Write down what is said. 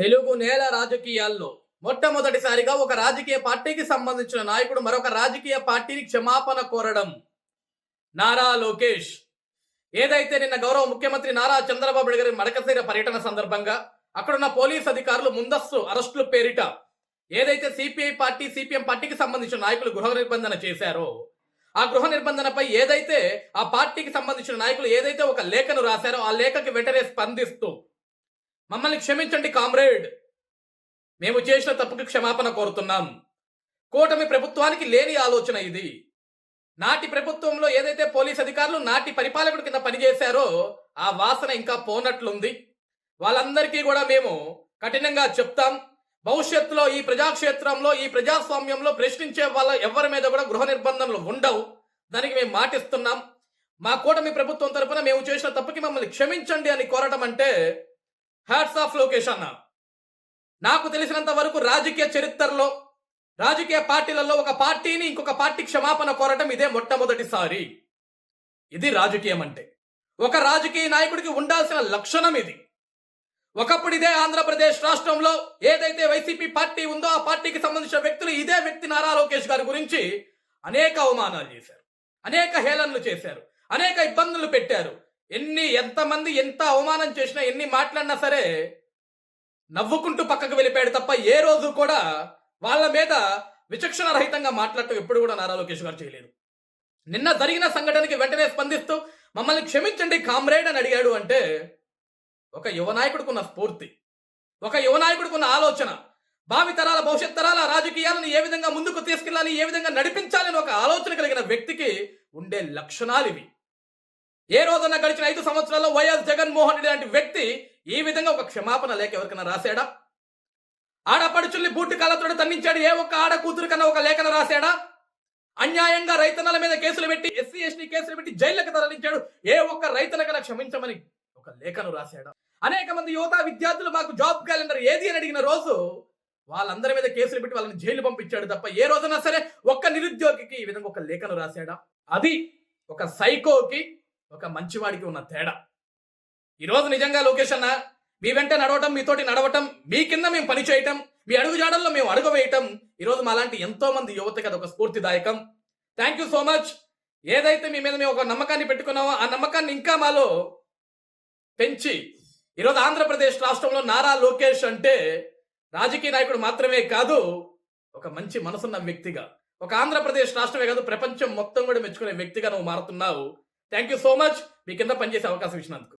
తెలుగు నేల రాజకీయాల్లో మొట్టమొదటిసారిగా ఒక రాజకీయ పార్టీకి సంబంధించిన నాయకుడు మరొక రాజకీయ పార్టీని క్షమాపణ కోరడం. నారా లోకేష్ ఏదైతే నిన్న గౌరవ ముఖ్యమంత్రి నారా చంద్రబాబు నాయుడు గారి మడకశిర పర్యటన సందర్భంగా అక్కడున్న పోలీస్ అధికారులు ముందస్తు అరెస్టుల పేరిట ఏదైతే సిపిఐ పార్టీ సిపిఎం పార్టీకి సంబంధించిన నాయకులు గృహ నిర్బంధన చేశారో ఆ గృహ నిర్బంధనపై ఏదైతే ఆ పార్టీకి సంబంధించిన నాయకులు ఏదైతే ఒక లేఖను రాశారో ఆ లేఖకి వెంటనే స్పందిస్తూ మమ్మల్ని క్షమించండి కామ్రేడ్, మేము చేసిన తప్పుకి క్షమాపణ కోరుతున్నాం. కూటమి ప్రభుత్వానికి లేని ఆలోచన ఇది. నాటి ప్రభుత్వంలో ఏదైతే పోలీస్ అధికారులు నాటి పరిపాలకుడి కింద పనిచేశారో ఆ వాసన ఇంకా పోనట్లుంది. వాళ్ళందరికీ కూడా మేము కఠినంగా చెప్తాం. భవిష్యత్తులో ఈ ప్రజాక్షేత్రంలో ఈ ప్రజాస్వామ్యంలో ప్రశ్నించే వాళ్ళ ఎవరి మీద కూడా గృహ నిర్బంధనలు ఉండవు. దానికి మేము మాటిస్తున్నాం. మా కూటమి ప్రభుత్వం తరపున మేము చేసిన తప్పుకి మమ్మల్ని క్షమించండి అని కోరటం అంటే హ్యాట్స్ ఆఫ్ లోకేష్ అన్న. నాకు తెలిసినంత వరకు రాజకీయ చరిత్రలో రాజకీయ పార్టీలలో ఒక పార్టీని ఇంకొక పార్టీ క్షమాపణ కోరటం ఇదే మొట్టమొదటిసారి. ఇది రాజకీయం అంటే ఒక రాజకీయ నాయకుడికి ఉండాల్సిన లక్షణం ఇది. ఒకప్పుడు ఇదే ఆంధ్రప్రదేశ్ రాష్ట్రంలో ఏదైతే వైసీపీ పార్టీ ఉందో ఆ పార్టీకి సంబంధించిన వ్యక్తులు ఇదే వ్యక్తి నారా లోకేష్ గారి గురించి అనేక అవమానాలు చేశారు, అనేక హేళనలు చేశారు, అనేక ఇబ్బందులు పెట్టారు. ఎంతమంది ఎంత అవమానం చేసినా ఎన్ని మాట్లాడినా సరే నవ్వుకుంటూ పక్కకు వెళ్ళిపోయాడు తప్ప ఏ రోజు కూడా వాళ్ళ మీద విచక్షణ రహితంగా మాట్లాడటం ఎప్పుడు కూడా నారా లోకేష్ గారు చేయలేదు. నిన్న జరిగిన సంఘటనకి వెంటనే స్పందిస్తూ మమ్మల్ని క్షమించండి కామ్రేడ్ అని అడిగాడు అంటే ఒక యువ నాయకుడికున్న స్ఫూర్తి, ఒక యువ నాయకుడికున్న ఆలోచన, భావితరాల భవిష్యత్ తరాల రాజకీయాలను ఏ విధంగా ముందుకు తీసుకెళ్లాలి, ఏ విధంగా నడిపించాలని ఒక ఆలోచన కలిగిన వ్యక్తికి ఉండే లక్షణాలు ఇవి. ఏ రోజున గడిచిన 5 సంవత్సరాల్లో వైఎస్ జగన్మోహన్ రెడ్డి లాంటి వ్యక్తి ఈ విధంగా ఒక క్షమాపణ లేఖ ఎవరికైనా రాశాడా? ఆడపడుచుల్ని బూటి కాళ్ళతో తన్నించాడు ఏ ఒక్క ఆడ కూతురు కన్నా ఒక లేఖను రాశాడా? అన్యాయంగా రైతన్నల మీద కేసులు పెట్టి ఎస్సీ ఎస్టీ కేసులు పెట్టి జైళ్ళకి తరలించాడు ఏ ఒక్క రైతులకైనా క్షమించమని ఒక లేఖను రాశాడా? అనేక మంది యువత విద్యార్థులు మాకు జాబ్ క్యాలెండర్ ఏది అని అడిగిన రోజు వాళ్ళందరి మీద కేసులు పెట్టి వాళ్ళని జైలు పంపించాడు తప్ప ఏ రోజున సరే ఒక్క నిరుద్యోగికి ఈ విధంగా ఒక లేఖను రాశాడా? అది ఒక సైకోకి ఒక మంచివాడికి ఉన్న తేడా. ఈరోజు నిజంగా లోకేష్ అన్న మీ వెంట నడవటం, మీతోటి నడవటం, మీ కింద మేము పని చేయటం, మీ అడుగుజాడల్లో మేము అడుగు వేయటం ఈరోజు మాలాంటి ఎంతో మంది యువతకి అదొక స్ఫూర్తిదాయకం. Thank you so much. ఏదైతే మీ మీద మేము ఒక నమ్మకాన్ని పెట్టుకున్నామో ఆ నమ్మకాన్ని ఇంకా మాలో పెంచి ఈరోజు ఆంధ్రప్రదేశ్ రాష్ట్రంలో నారా లోకేష్ అంటే రాజకీయ నాయకుడు మాత్రమే కాదు, ఒక మంచి మనసున్న వ్యక్తిగా, ఒక ఆంధ్రప్రదేశ్ రాష్ట్రమే కాదు ప్రపంచం మొత్తం కూడా మెచ్చుకునే వ్యక్తిగా నువ్వు మారుతున్నావు. Thank you so much. మీ కింద పనిచేసే అవకాశం ఇచ్చినందుకు.